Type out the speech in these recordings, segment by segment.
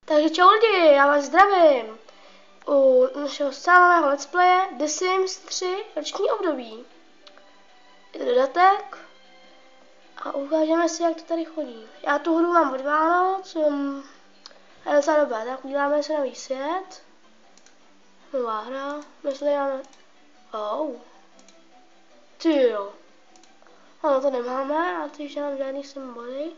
Takže čau lidi, já vás zdravím u našeho sálového let's playe The Sims 3 roční období. Je to dodatek a ukážeme si, jak to tady chodí. Já tu hru mám od Vánoc, je docela dobrá, tak uděláme se nový svět. Nová hra, my se tady máme... Tyjo. Ano, to nemáme, a teď nám žádný symboly.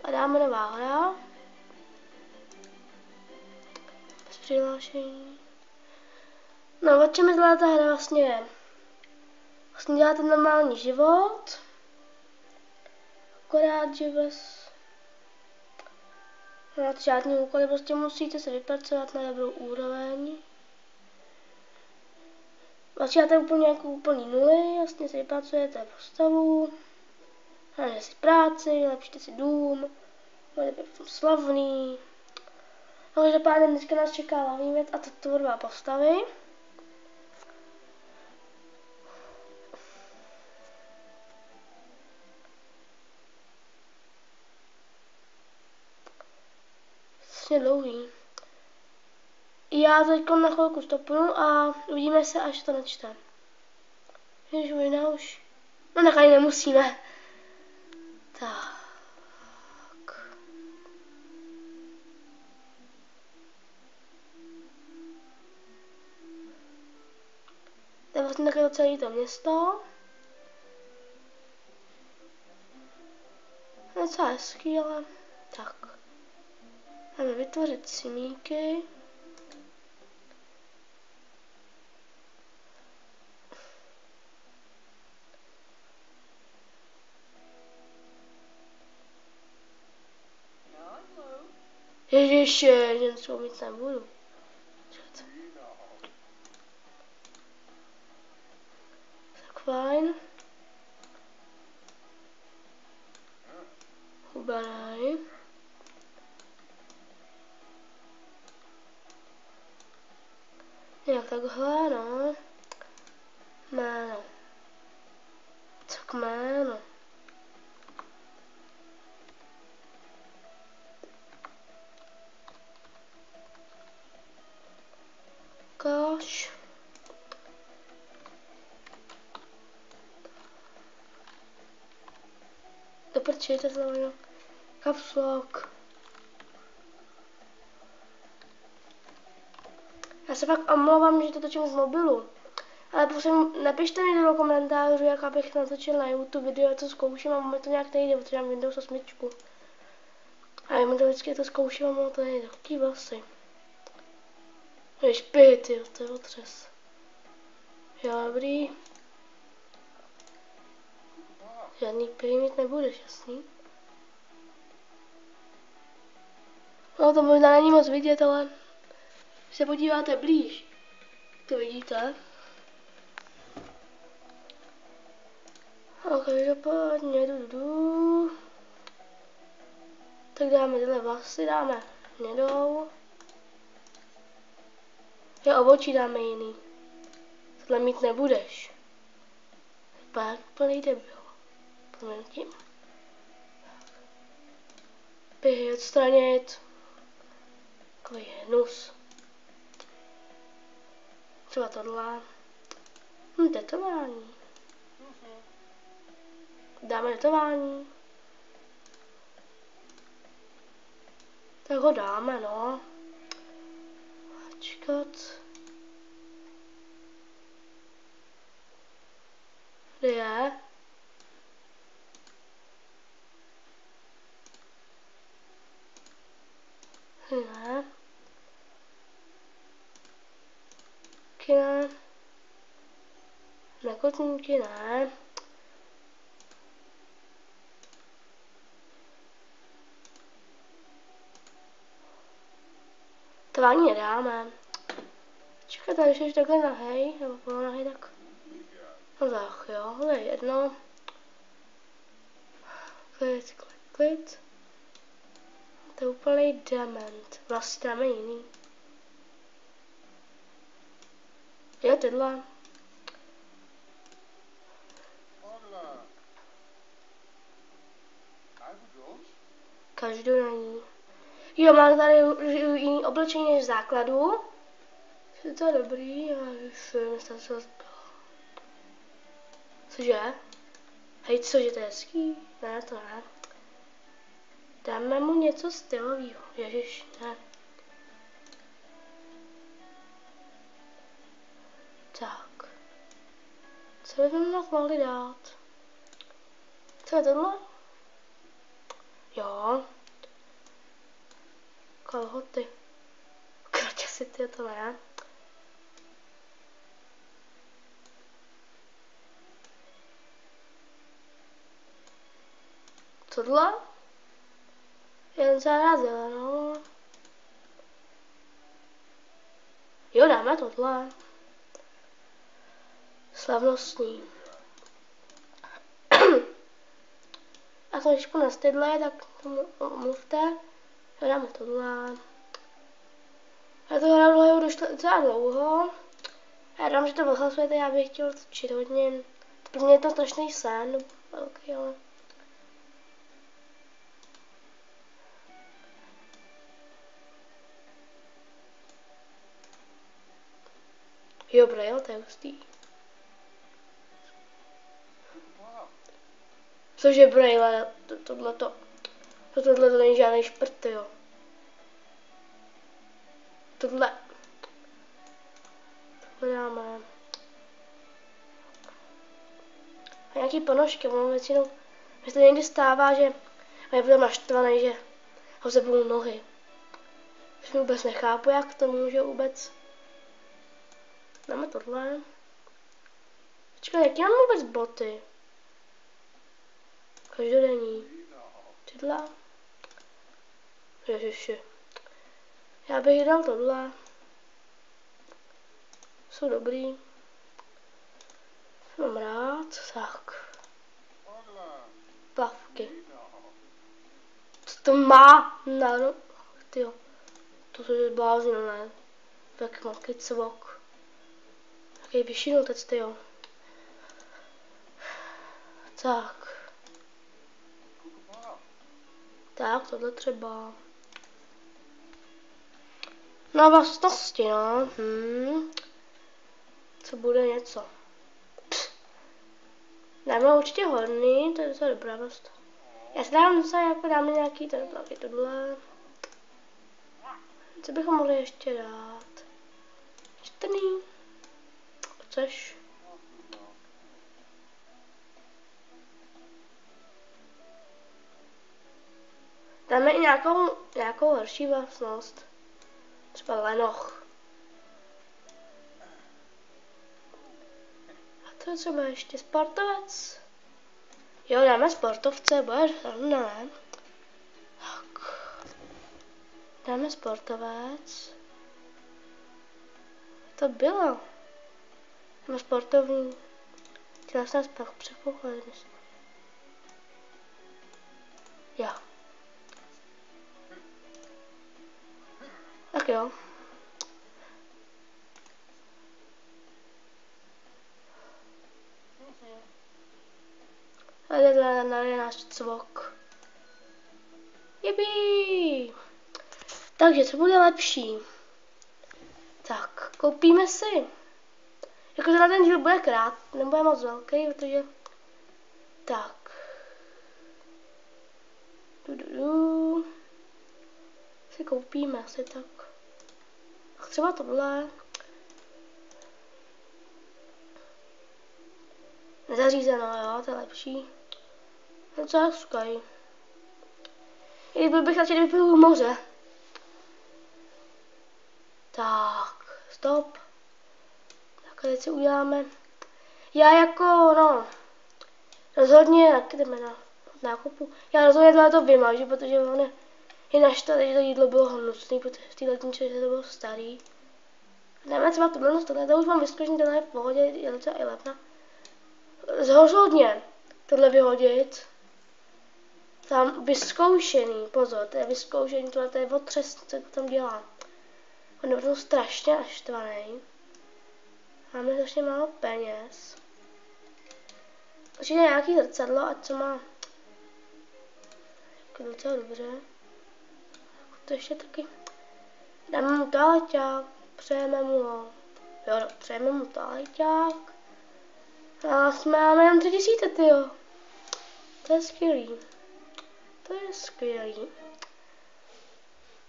A dáme nová hra. Bez přihlášení. No, o čem je ta hra vlastně je? Vlastně děláte normální život. Akorát, že máte žádný úkoly, prostě musíte se vypracovat na dobrou úroveň. Začínáte úplně jako úplný nuly, jasně si vypracujete postavu, hledajte si práci, lepšíte si dům, budete v tom slavný. No, každopádně dneska nás čeká hlavní věc a to tvorba postavy. Vlastně dlouhý. Já teď na chvilku stopnu a uvidíme se, až to načte. Ježiš, možná už. No tak ani nemusíme. Tak. To je vlastně takové celé to město. Docela hezký, ale tak. Máme vytvořit simíky. Ježiši, že to mít nebudu. Tak fajn. Hubaraj. Jak takhle, no. Jméno. Tak jméno. Kaš. Do prči, to znamená caps lock. Já se fakt omlouvám, že to točím z mobilu. Ale prosím, napište mi do komentářů, jak abych natočil na YouTube video, co zkouším a mi to nějak nejde, protože mám Windows 8. A já mi to vždycky to zkouším a mu to nejde. Chutí vlasy. Je špit, jo, to je otřes. Jo, dobrý. Žádný prý mít nebudeš, jasný? No to možná není moc vidět, ale když se podíváte blíž, to vidíte. Ok, dopadně, Tak dáme tyhle vlasy, dáme hnědou. Jo, obočí dáme jiný. Tohle mít nebudeš. Pár plný debil. Proměnitím. Pihy odstranit. Takový hnus. Třeba tohle. Tetování. Dáme tetování. Tak ho dáme, no. Čekat. Kde je? Ne. Ne. Nakotníky ne. Tvání nedáme. Čekat, když jsi takhle nahej, nebo polonahej, tak... No tak jo, to je jedno. Klid. To je úplný dement. Vlastně dáme jiný. Jo, tyhle. Každodenní. Jo, mám tady jiný oblečení než v základu. Je to dobrý, cože? Hej, cože, to je hezký? Ne, to ne. Dáme mu něco stylového. Ježiš, ne. Tak. Co bychom nám mohli dát? Co je tohle? Jo. Kalhoty. Kraťasy, ty to ne. Tohle? Jen zarazila, no. Jo, dáme tohle. Slavnostní. A to trošku nastydlé, tak tomu mluvte. Jo, dáme tohle. Já to hraju došlo docela dlouho. Já dám, že to vyhlasujete, já bych chtěl točit hodně. Pro mě je to strašný sen. Velký, ale... Jo, Braille, to je hustý. Cože Braille, tohleto není žádný šprt, jo. Tohle dáme. A nějaký ponožky, mám většinou, že to někdy stává, že je potom naštvaný, že ho zebnou nohy. Už vůbec nechápu, jak to může vůbec. Dáme tohle. Počkej, jaký mám vůbec boty? Každodenní. Tyhle. Ježiši. Já bych dal tohle. Jsou dobrý. Mám rád. Tak. Plavky. Co to má? No, tyjo. To je blázino, ne? Tak malký cvok. Jaký vyšinutec, tyjo. Tak. Tak, tohle třeba. No vlastnosti, no. Co bude něco. Dáme určitě horný, to je docela dobrá dost. Já si dám docela jako dáme nějaký tohle. Co bychom mohli ještě dát? Čtrný. Chceš? Dáme i nějakou horší vlastnost. Třeba lenoch. A to je třeba ještě sportovec. Jo, dáme sportovce, bude rovna, ne? Tak. Dáme sportovec. To bylo. Dáme sportovní. Tělesná předpoklad. Jo. Tak jo. Tady je náš cvok. Jibí! Takže co bude lepší? Tak, koupíme si. Jakože na ten díl bude nebude moc velký, protože... Tak. Si koupíme asi tak. Tak třeba tohle. Nezařízeno, jo, to je lepší. No co je skaj. I bych radši, kdyby byl u moře. Tak, stop. Tak teď si uděláme. Já jako, no, rozhodně, jak jdeme na nákupu. Já rozhodně tohle to vymažu, protože on je naštvaný, že to jídlo bylo hnusný, protože v té letničce, že to bylo starý. Dáme třeba tohle už mám vyzkoušený, tohle je v pohodě, je docela i lepna. Rozhodně tohle vyhodit. Tam vyzkoušený, pozor, to je vyzkoušený, tohle to je otřesný, co tam dělá. On je strašně naštvaný. Máme strašně málo peněz. Určitě nějaký zrcadlo, ať co má jako docela dobře. to ještě taky. Dáme mu toaleťák, přejeme mu ho. Jo, přejeme mu toaleťák. A máme jenom 3000, tyjo. To je skvělý. To je skvělý.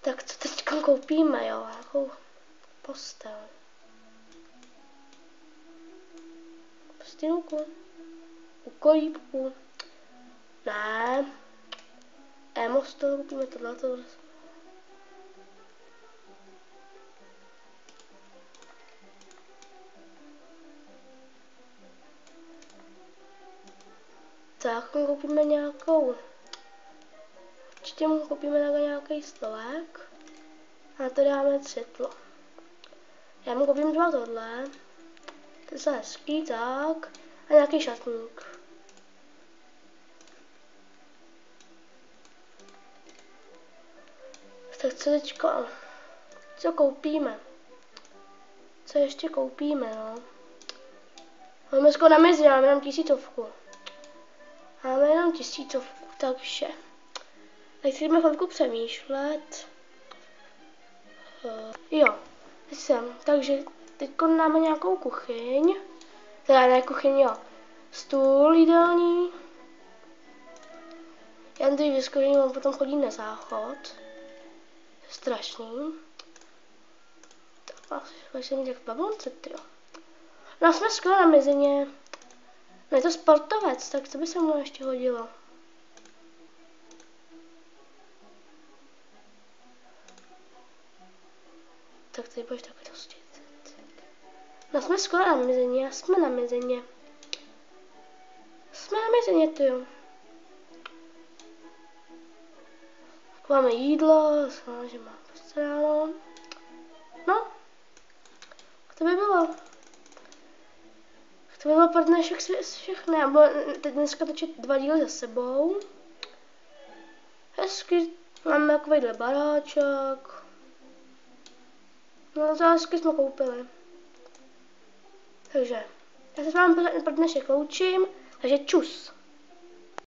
Tak co teďka koupíme, jo? Jakou postel. Postýlku. U kolíbku. Ne. Emostel, koupíme tohleto. Tak koupíme nějakou. Určitě mu koupíme nějaký stolek. A to dáme světlo. Já mu koupím 2 tohle. To je hezký, tak. A nějaký šatník. Tak co teďka? Co koupíme? Co ještě koupíme, no? Máme skoro na mezi, máme jenom 1000. Máme jenom 1000, takže. Tak si jdeme chvilku přemýšlet. Jo, teď jsem. Takže teď máme nějakou kuchyň. Teda ne kuchyň, jo. Stůl jídelní. Já tady vyzkouším, on potom chodí na záchod. Strašný. Tak jsem mít jak v babonce, tyjo. No jsme skoro na mezině. No je to sportovec, tak co by se mu ještě hodilo? Tak tady budeš taky dostat. No jsme skoro na mezině, jsme na mezině. Jsme na mezině, tyjo. Tak máme jídlo, že má postaráno. No. To by bylo. To by bylo pro dnešek všechny. Já budu teď dneska točit 2 díly za sebou. Hezky. Máme takovýhle baráček. No to hezky jsme koupili. Takže já se s vámi pro dnešek loučím. Takže čus.